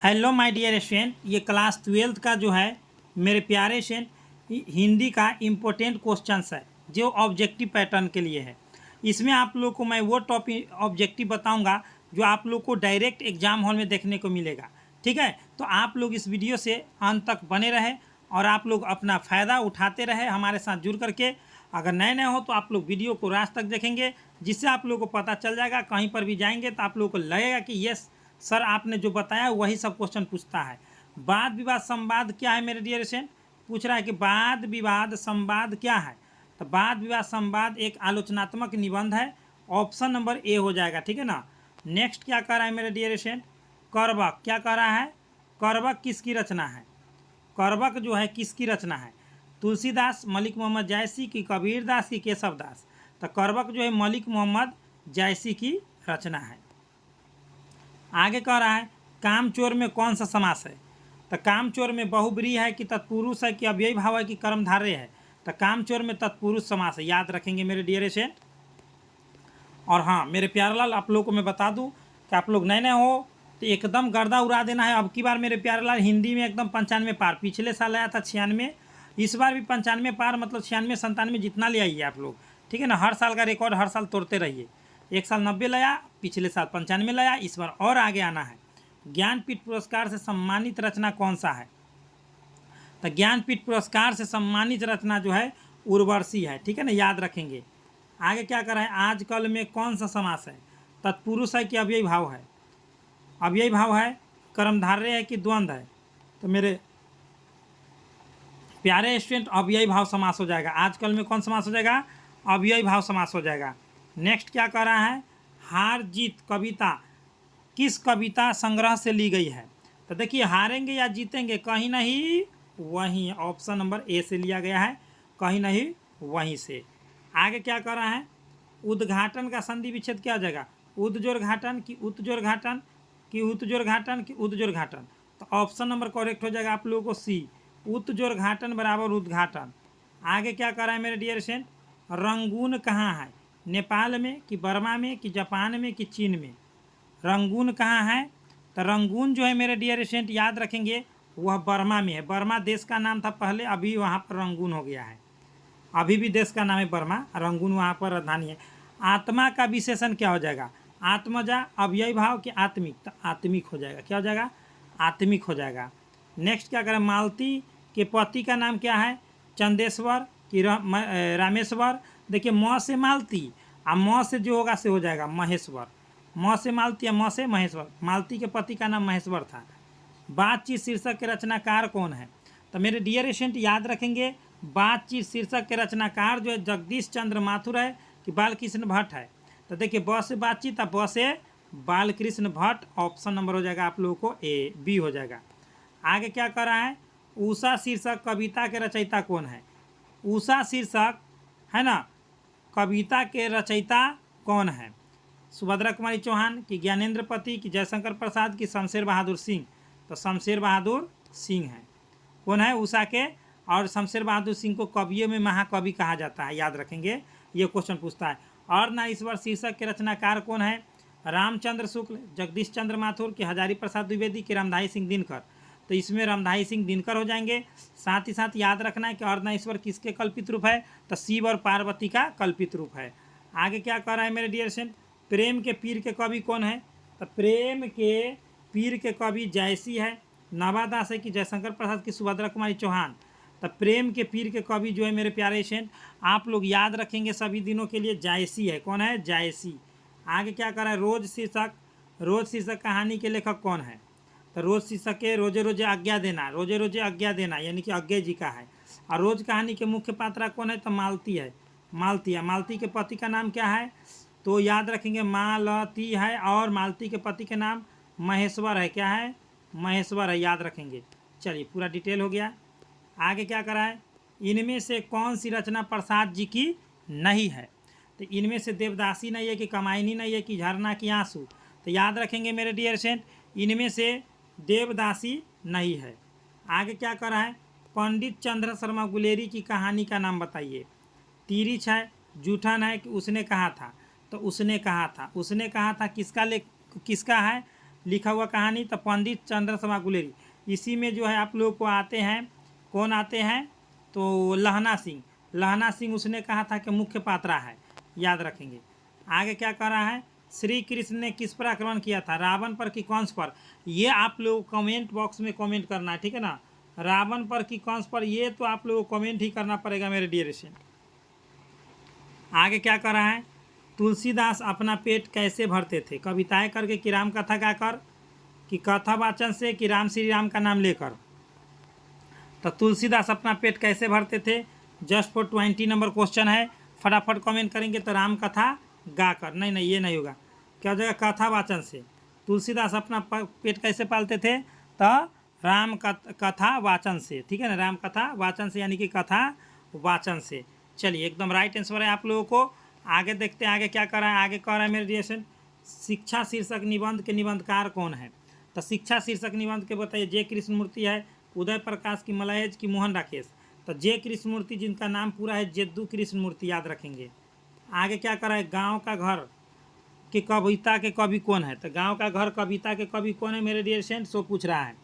Hello my dear student, ये class 12th का जो है मेरे प्यारे स्टूडेंट हिंदी का इम्पोर्टेंट क्वेश्चंस है जो ऑब्जेक्टिव पैटर्न के लिए है। इसमें आप लोग को मैं वो टॉपिक ऑब्जेक्टिव बताऊंगा जो आप लोग को डायरेक्ट एग्जाम हॉल में देखने को मिलेगा। ठीक है, तो आप लोग इस वीडियो से अंत तक बने रहे और आप लोग अपना फ़ायदा उठाते रहे हमारे साथ जुड़ करके। अगर नए नए हो तो आप लोग वीडियो को लास्ट तक देखेंगे, जिससे आप लोग को पता चल जाएगा। कहीं पर भी जाएंगे तो आप लोग को लगेगा कि यस सर आपने जो बताया वही सब क्वेश्चन पूछता है। वाद विवाद संवाद क्या है मेरे डियर स्टूडेंट? पूछ रहा है कि वाद विवाद संवाद क्या है। तो वाद विवाद संवाद एक आलोचनात्मक निबंध है। ऑप्शन नंबर ए हो जाएगा, ठीक है ना। नेक्स्ट क्या कह रहा है मेरे डियर स्टूडेंट? करवक क्या कह रहा है? करवक किसकी रचना है? करवक जो है किसकी रचना है? तुलसीदास, मलिक मोहम्मद जायसी की, कबीरदास की, केशवदास। तो करवक जो है मलिक मोहम्मद जायसी की रचना है। आगे कह रहा है कामचोर में कौन सा समास है? तो कामचोर में बहुब्रीहि है कि तत्पुरुष है कि अव्ययी भाव है कि कर्मधारय है? तो कामचोर में तत्पुरुष समास है, याद रखेंगे मेरे डियर स्टूडेंट। और हाँ मेरे प्यारे लाल, आप लोग को मैं बता दूं कि आप लोग नए नए हो तो एकदम गर्दा उड़ा देना है। अब की बार मेरे प्यारे लाल हिंदी में एकदम 95 पार। पिछले साल आया था 96, इस बार भी 95 पार, मतलब 96 97 जितना ले आइए आप लोग, ठीक है ना। हर साल का रिकॉर्ड हर साल तोड़ते रहिए। एक साल 90 लाया, पिछले साल 95 लाया, इस बार और आगे आना है। ज्ञानपीठ पुरस्कार से सम्मानित रचना कौन सा है? तो ज्ञानपीठ पुरस्कार से सम्मानित रचना जो है उर्वशी है, ठीक है ना, याद रखेंगे। आगे क्या कर रहा है? आजकल में कौन सा समास है? तत्पुरुष है कि अव्ययी भाव है? अव्ययी भाव है। कर्मधारय है कि द्वंद्व है? तो मेरे प्यारे स्टूडेंट अव्ययी भाव समास हो जाएगा। आजकल में कौन समास हो जाएगा? अव्ययी भाव समास हो जाएगा। नेक्स्ट क्या कह रहा है? हार जीत कविता किस कविता संग्रह से ली गई है? तो देखिए, हारेंगे या जीतेंगे, कहीं नहीं वहीं, ऑप्शन नंबर ए से लिया गया है, कहीं नहीं वहीं से। आगे क्या कह रहा है? उद्घाटन का संधि विच्छेद क्या हो जाएगा? उद्जोर घाटन कि उत्जोर घाटन कि उत्जोर घाटन कि उद्जोर घाटन? तो ऑप्शन नंबर करेक्ट हो जाएगा आप लोगों को सी, उत्जोर घाटन बराबर उद्घाटन। आगे क्या कर रहा है मेरे डियर स्टूडेंट? रंगून कहाँ है? नेपाल में कि बर्मा में कि जापान में कि चीन में? रंगून कहाँ है? तो रंगून जो है मेरे डियर स्टूडेंट याद रखेंगे वह बर्मा में है। बर्मा देश का नाम था पहले, अभी वहाँ पर रंगून हो गया है। अभी भी देश का नाम है बर्मा, रंगून वहाँ पर राजधानी है। आत्मा का विशेषण क्या हो जाएगा? आत्मजा, अव्ययी भाव कि आत्मिक? तो आत्मिक हो जाएगा। क्या हो जाएगा? आत्मिक हो जाएगा। नेक्स्ट क्या करें? मालती के पति का नाम क्या है? चंदेश्वर कि रामेश्वर? देखिए, म से मालती और म से जो होगा से हो जाएगा महेश्वर। म से मालती या म से महेश्वर। मालती के पति का नाम महेश्वर था। बातचीत शीर्षक के रचनाकार कौन है? तो मेरे डियर स्टूडेंट याद रखेंगे, बातचीत शीर्षक के रचनाकार जो है जगदीश चंद्र माथुर है कि बालकृष्ण भट्ट है? तो देखिए, ब से बातचीत और ब से बालकृष्ण भट्ट। ऑप्शन नंबर हो जाएगा आप लोगों को ए, बी हो जाएगा। आगे क्या कर रहा है? उषा शीर्षक कविता के रचयिता कौन है? उषा शीर्षक है ना, कविता के रचयिता कौन है? सुभद्रा कुमारी चौहान कि ज्ञानेंद्र पति कि जयशंकर प्रसाद कि शमशेर बहादुर सिंह? तो शमशेर बहादुर सिंह है। कौन है? उषा के। और शमशेर बहादुर सिंह को कवियों में महाकवि कहा जाता है, याद रखेंगे, ये क्वेश्चन पूछता है। और ना ईश्वर शीर्षक के रचनाकार कौन है? रामचंद्र शुक्ल, जगदीश चंद्र माथुर कि हजारी प्रसाद द्विवेदी कि रामधारी सिंह दिनकर? तो इसमें रामधारी सिंह दिनकर हो जाएंगे। साथ ही साथ याद रखना है कि अर्धनारीश्वर किसके कल्पित रूप है? तो शिव और पार्वती का कल्पित रूप है। आगे क्या कह रहा है मेरे डियर स्टूडेंट? प्रेम के पीर के कवि कौन है? तो प्रेम के पीर के कवि जायसी है। नवादास है कि जयशंकर प्रसाद की सुभद्रा कुमारी चौहान? तो प्रेम के पीर के कवि जो है मेरे प्यारे स्टूडेंट आप लोग याद रखेंगे सभी दिनों के लिए, जायसी है। कौन है? जायसी। आगे क्या कर रहा है? रोज शीर्षक कहानी के लेखक कौन है? तो रोज शीर्षक के रोजे रोजे आज्ञा देना, रोजे रोजे आज्ञा देना यानी कि अज्ञे जी का है। और रोज कहानी के मुख्य पात्रा कौन है? तो मालती है। मालती के पति का नाम क्या है? तो याद रखेंगे मालती है, और मालती के पति के नाम महेश्वर है। क्या है? महेश्वर है, याद रखेंगे। चलिए, पूरा डिटेल हो गया। आगे क्या करा है? इनमें से कौन सी रचना प्रसाद जी की नहीं है? तो इनमें से देवदासी नहीं है कि कमायनी नहीं है कि झरना की आंसू? तो याद रखेंगे मेरे डियर स्टूडेंट, इनमें से देवदासी नहीं है। आगे क्या करा है? पंडित चंद्र शर्मा गुलेरी की कहानी का नाम बताइए। तिरिछ है, जूठन है कि उसने कहा था? तो उसने कहा था। उसने कहा था किसका है? लिखा हुआ कहानी, तो पंडित चंद्रशेखर गुलेरी। इसी में जो है आप लोग को आते हैं, कौन आते हैं, तो लहना सिंह। लहना सिंह उसने कहा था कि मुख्य पात्रा है, याद रखेंगे। आगे क्या कर रहा है, श्री कृष्ण ने किस पर आक्रमण किया था, रावण पर कि कंस पर। ये आप लोग कमेंट बॉक्स में कमेंट करना है, ठीक है ना, रावण पर कि कंस पर, ये तो आप लोगों को कमेंट ही करना पड़ेगा मेरे डियर स्टूडेंट। आगे क्या कर रहा है, तुलसीदास अपना पेट कैसे भरते थे, कविताएं करके कि राम कथा गाकर, कि कथा वाचन से, कि राम श्री राम का नाम लेकर। तो तुलसीदास अपना पेट कैसे भरते थे, जस्ट फॉर 20 नंबर क्वेश्चन है, फटाफट कमेंट करेंगे। तो राम कथा गाकर, नहीं ये नहीं होगा, क्या हो जाएगा, कथा वाचन से। तुलसीदास अपना पेट कैसे पालते थे, तो राम कथा वाचन से, ठीक है ना, राम कथा वाचन से, यानी कि कथा वाचन से। चलिए एकदम राइट आंसर है आप लोगों को। आगे देखते हैं आगे क्या कर रहा है, आगे कह रहा है मेरे रिएक्शन, शिक्षा शीर्षक निबंध के निबंधकार कौन है। तो शिक्षा शीर्षक निबंध के बताइए, जे कृष्णमूर्ति है, उदय प्रकाश की मलयज की मोहन राकेश। तो जे कृष्णमूर्ति जिनका नाम पूरा है जेद्दू कृष्णमूर्ति, याद रखेंगे। आगे क्या कर रहा है, गाँव का घर के कविता के कवि कौन है। तो गाँव का घर कविता के कवि कौन है मेरे डियर स्टूडेंट, सो पूछ रहा है।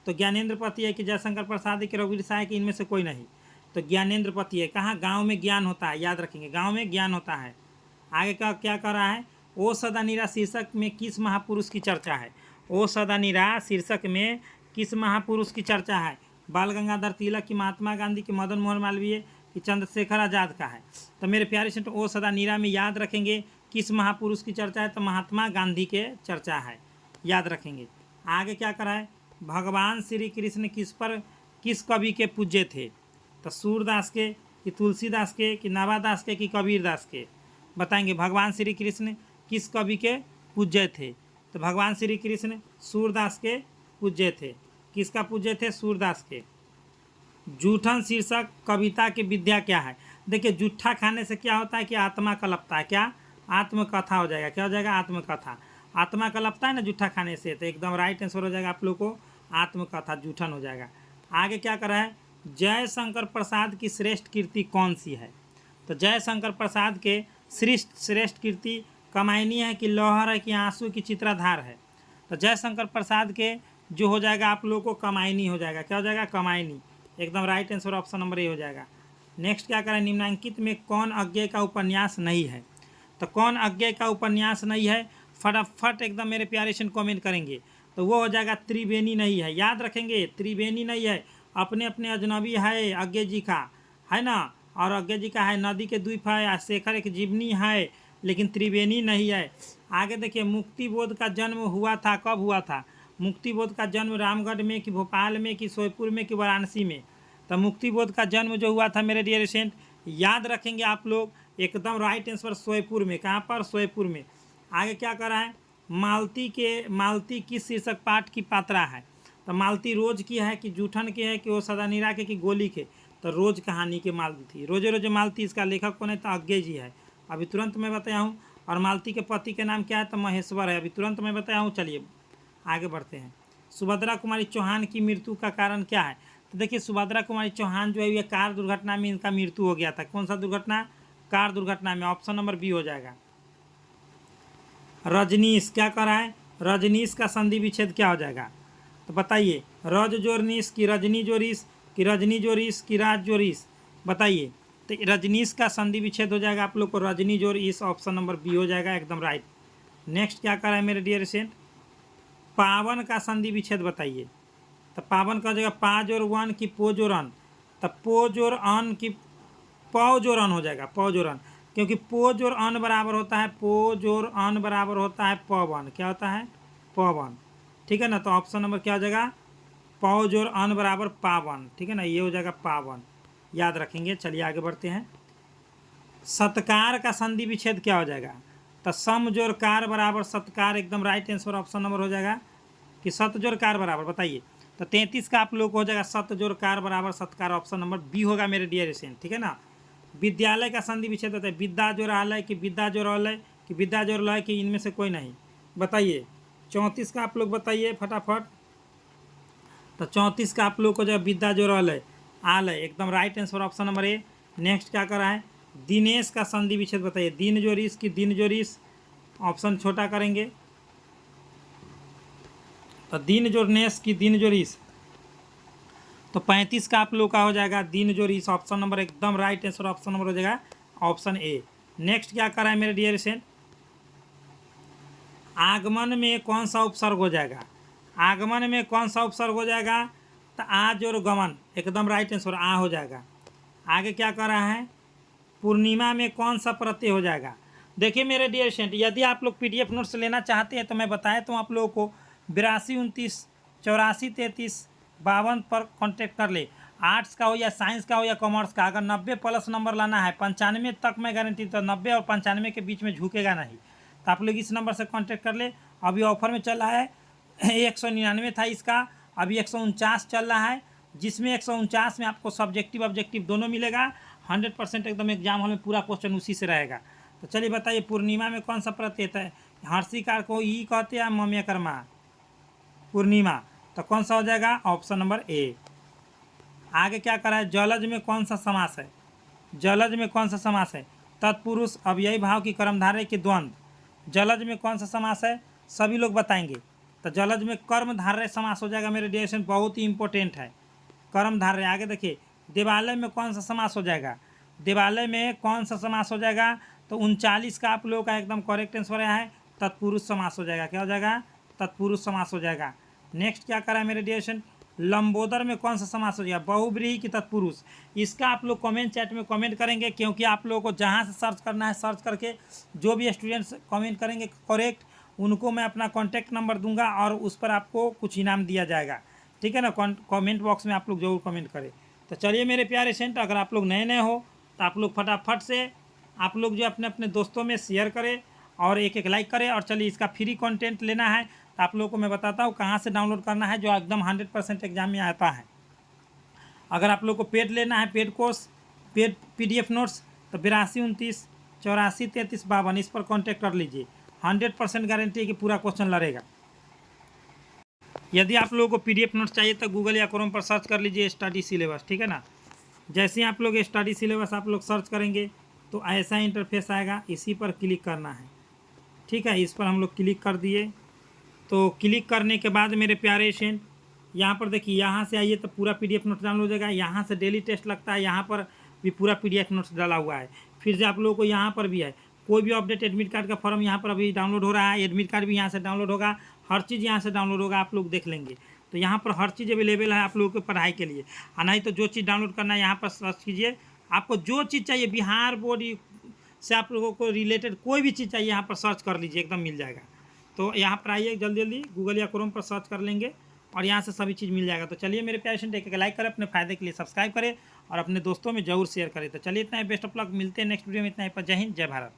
तो ज्ञानेंद्र पति है कि जयशंकर प्रसाद है कि रघुवीर साय कि इनमें से कोई नहीं। तो ज्ञानेंद्र पति है। कहाँ, गाँव में ज्ञान होता है, याद रखेंगे, गाँव में ज्ञान होता है। आगे का क्या कर रहा है, ओ सदा निरा शीर्षक में किस महापुरुष की चर्चा है। ओ सदा निरा शीर्षक में किस महापुरुष की चर्चा है, बाल गंगाधर तिलक की, महात्मा गांधी की, मदन मोहन मालवीय की, चंद्रशेखर आज़ाद का है। तो मेरे प्यारे से ओ सदा निरा में याद रखेंगे किस महापुरुष की चर्चा है, तो महात्मा गांधी के चर्चा है, याद रखेंगे। आगे क्या करा है, भगवान श्री कृष्ण किस कवि के पूज्य थे। तो सूरदास के कि तुलसीदास के कि नाभादास के कि कबीरदास के, बताएंगे। भगवान श्री कृष्ण किस कवि के पूज्य थे, तो भगवान श्री कृष्ण सूरदास के पूज्य थे। किसका पूज्य थे, सूरदास के। जूठन शीर्षक कविता की विद्या क्या है। देखिए जूठा खाने से क्या होता है कि आत्मा कलपता है, क्या, आत्मकथा हो जाएगा, क्या हो जाएगा, आत्मकथा। आत्मा कलपता है ना जूठा खाने से, तो एकदम राइट आंसर हो जाएगा आप लोग को, आत्मकथा, जूठन हो जाएगा। आगे क्या कर रहा है, जयशंकर प्रसाद की श्रेष्ठ कृति कौन सी है। तो जयशंकर प्रसाद के श्रेष्ठ कृति कमायनी है कि लौहर है कि आंसू की चित्राधार है। तो जयशंकर प्रसाद के जो हो जाएगा आप लोगों को कमायनी हो जाएगा, क्या हो जाएगा, कमायनी, एकदम right answer option number A हो जाएगा। नेक्स्ट क्या करें, निम्नांकित में कौन अज्ञेय का उपन्यास नहीं है। तो कौन अज्ञेय का उपन्यास नहीं है, फटाफट एकदम मेरे प्यारे से कमेंट करेंगे। तो वो हो जाएगा त्रिवेणी नहीं है, याद रखेंगे, त्रिवेणी नहीं है। अपने अपने अजनबी है अज्ञेय जी का, है ना, और अज्ञेय जी का है नदी के द्वीप है, शेखर एक जीवनी है, लेकिन त्रिवेणी नहीं है। आगे देखिए, मुक्तिबोध का जन्म हुआ था, कब हुआ था। मुक्तिबोध का जन्म रामगढ़ में कि भोपाल में कि सोयपुर में कि वाराणसी में। तो मुक्तिबोध का जन्म जो हुआ था मेरे डियर स्टूडेंट, याद रखेंगे आप लोग, एकदम राइट आंसर सोयपुर में। कहाँ पर, सोयपुर में। आगे क्या कर रहा है, मालती किस शीर्षक पाठ की पात्रा है। तो मालती रोज की है कि जूठन के है कि वो सदानीरा के कि गोली के। तो रोज कहानी के मालती थी, रोजे रोजे मालती, इसका लेखक कौन है, तो अज्ञेय जी है, अभी तुरंत मैं बताया हूँ। और मालती के पति के नाम क्या है, तो महेश्वर है, अभी तुरंत मैं बताया हूँ। चलिए आगे बढ़ते हैं। सुभद्रा कुमारी चौहान की मृत्यु का कारण क्या है। तो देखिए सुभद्रा कुमारी चौहान जो है ये कार दुर्घटना में इनका मृत्यु हो गया था। कौन सा दुर्घटना, कार दुर्घटना में, ऑप्शन नंबर बी हो जाएगा। रजनीश क्या कर रहा है, रजनीश का संधि विच्छेद क्या हो जाएगा। तो बताइए, रज जोरनीश की रजनी जोरीस कि रजनी जोरीस कि राज जोरीस, बताइए। तो रजनीश का संधि विच्छेद हो जाएगा आप लोग को रजनी जोरीस, ऑप्शन नंबर बी हो जाएगा, एकदम राइट। नेक्स्ट क्या कर रहा है मेरे डियर स्टूडेंट, पावन का संधि विच्छेद बताइए। तो पावन का हो जाएगा पा जोर वन की पो जोर अन। तो पो जोर अन की पौ जोर अन हो जाएगा, पौ जोर अन, क्योंकि पो जोर अन बराबर होता है, पो जोर अन बराबर होता है पवन, क्या होता है, पवन, ठीक है ना। तो ऑप्शन नंबर क्या हो जाएगा, पौ जोर अन बराबर पावन, ठीक है ना, ये हो जाएगा पावन, याद रखेंगे। चलिए आगे बढ़ते हैं। सत्कार का संधि विच्छेद क्या हो जाएगा। तो सम जोर कार बराबर सत्कार, एकदम राइट आंसर ऑप्शन नंबर हो जाएगा कि सत जोर कार बराबर, बताइए। तो 33 का आप लोग को हो जाएगा सत जोर कार बराबर सत्कार, ऑप्शन नंबर बी होगा मेरे डियर स्टूडेंट, ठीक है ना। विद्यालय का संधि विच्छेद होता है विद्या जोर आलय कि विद्या जोर अलय कि विद्या जोर लय कि इनमें से कोई नहीं, बताइए। 34 का आप लोग बताइए फटाफट। तो 34 का आप लोग को जो विद्या जोर अलय आलय, एकदम right answer option number A. Next क्या कर रहा है, दिनेश का संधि विच्छेद बताइए, दिन जोरीस की दिन जोरीस, ऑप्शन छोटा करेंगे। तो दिन जो नेस की दिन जो रीस, तो 35 का आप लोग का हो जाएगा दिन जो रीस। ऑप्शन नंबर एकदम राइट आंसर ऑप्शन नंबर हो जाएगा ऑप्शन ए। नेक्स्ट क्या कर रहा है मेरे डियर स्टूडेंट, आगमन में कौन सा उपसर्ग हो जाएगा, आगमन में कौन सा उपसर्ग हो जाएगा, तो आज और गमन एकदम राइट आंसर आ हो जाएगा। आगे क्या कर रहा है, पूर्णिमा में कौन सा प्रत्यय हो जाएगा। देखिए मेरे डियर स्टूडेंट, यदि आप लोग पीडीएफ नोट्स लेना चाहते हैं तो मैं बताया तो आप लोगों को 82 29 84 33 52 पर कांटेक्ट कर ले। आर्ट्स का हो या साइंस का हो या कॉमर्स का, अगर 90 प्लस नंबर लाना है 95 तक मैं गारंटी, तो 90 और 95 के बीच में झुकेगा नहीं, तो आप लोग इस नंबर से कांटेक्ट कर ले। अभी ऑफर में चल रहा है 199 था इसका, अभी 149 चल रहा है, जिसमें 149 में आपको सब्जेक्टिव ऑब्जेक्टिव दोनों मिलेगा। 100% एकदम एग्जाम हॉल में पूरा क्वेश्चन उसी से रहेगा। तो चलिए बताइए पूर्णिमा में कौन सा प्रत्यय है, हर्षिकार को ई कहते हैं, मम्यकर्मा पूर्णिमा, तो कौन सा हो जाएगा ऑप्शन नंबर ए। आगे क्या करा है, जलज में कौन सा समास है, जलज में कौन सा समास है, तत्पुरुष अव्ययी भाव की कर्मधारय के द्वंद्व, जलज में कौन सा समास है, सभी लोग बताएंगे। तो जलज में कर्मधारय समास हो जाएगा मेरे डियर, बहुत ही इंपॉर्टेंट है कर्मधारय। आगे देखिए देवालय में कौन सा समास हो जाएगा, देवालय में कौन सा समास हो जाएगा, तो 39 का आप लोगों का एकदम करेक्ट आंसर है तत्पुरुष समास हो जाएगा। क्या हो जाएगा, तत्पुरुष समास हो जाएगा। नेक्स्ट क्या करा है मेरे डियर, लंबोदर में कौन सा समास हो जाएगा, बहुब्रीहि की तत्पुरुष। इसका आप लोग कमेंट चैट में कमेंट करेंगे, क्योंकि आप लोगों को जहाँ से सर्च करना है सर्च करके जो भी स्टूडेंट्स कमेंट करेंगे करेक्ट, उनको मैं अपना कॉन्टैक्ट नंबर दूंगा और उस पर आपको कुछ इनाम दिया जाएगा। ठीक है ना, कमेंट बॉक्स में आप लोग जरूर कमेंट करें। तो चलिए मेरे प्यारे स्टूडेंट, अगर आप लोग नए हो तो आप लोग फटाफट से आप लोग जो अपने अपने दोस्तों में शेयर करें और एक एक लाइक करें। और चलिए इसका फ्री कंटेंट लेना है तो आप लोगों को मैं बताता हूँ कहाँ से डाउनलोड करना है, जो एकदम 100% एग्जाम में आता है। अगर आप लोग को पेड लेना है, paid course, paid PDF notes, तो 82 29 84 33 52 इस पर कॉन्टेक्ट कर लीजिए। 100% गारंटी है कि पूरा क्वेश्चन लड़ेगा। यदि आप लोगों को पीडीएफ नोट्स चाहिए तो गूगल या क्रोम पर सर्च कर लीजिए स्टडी सिलेबस। ठीक है ना, जैसे ही आप लोग स्टडी सिलेबस आप लोग सर्च करेंगे तो ऐसा इंटरफेस आएगा, इसी पर क्लिक करना है। ठीक है, इस पर हम लोग क्लिक कर दिए। तो क्लिक करने के बाद मेरे प्यारे स्टूडेंट यहाँ पर देखिए, यहाँ से आइए तो पूरा पीडीएफ नोट्स डाउनलोड हो जाएगा। यहाँ से डेली टेस्ट लगता है, यहाँ पर भी पूरा पीडीएफ नोट्स डाला हुआ है। फिर से आप लोगों को यहाँ पर भी है, कोई भी अपडेट एडमिट कार्ड का फॉर्म यहाँ पर अभी डाउनलोड हो रहा है, एडमिट कार्ड भी यहाँ से डाउनलोड होगा, हर चीज़ यहाँ से डाउनलोड होगा, आप लोग देख लेंगे। तो यहाँ पर हर चीज़ अवेलेबल है आप लोगों की पढ़ाई के लिए। और नहीं तो जो चीज़ डाउनलोड करना है यहाँ पर सर्च कीजिए, आपको जो चीज़ चाहिए बिहार बोर्ड से आप लोगों को रिलेटेड कोई भी चीज़ चाहिए यहाँ पर सर्च कर लीजिए, एकदम मिल जाएगा। तो यहाँ पर आइए जल्दी जल्दी गूगल या क्रोम पर सर्च कर लेंगे और यहाँ से सभी चीज़ मिल जाएगा। तो चलिए मेरे प्यारे स्टूडेंट, एक लाइक करें, अपने फायदे के लिए सब्सक्राइब करें और अपने दोस्तों में जरूर शेयर करें। तो चलिए इतना ही, बेस्ट ऑफ लक, मिलते हैं नेक्स्ट वीडियो में। इतना ही पर, जय हिंद जय भारत।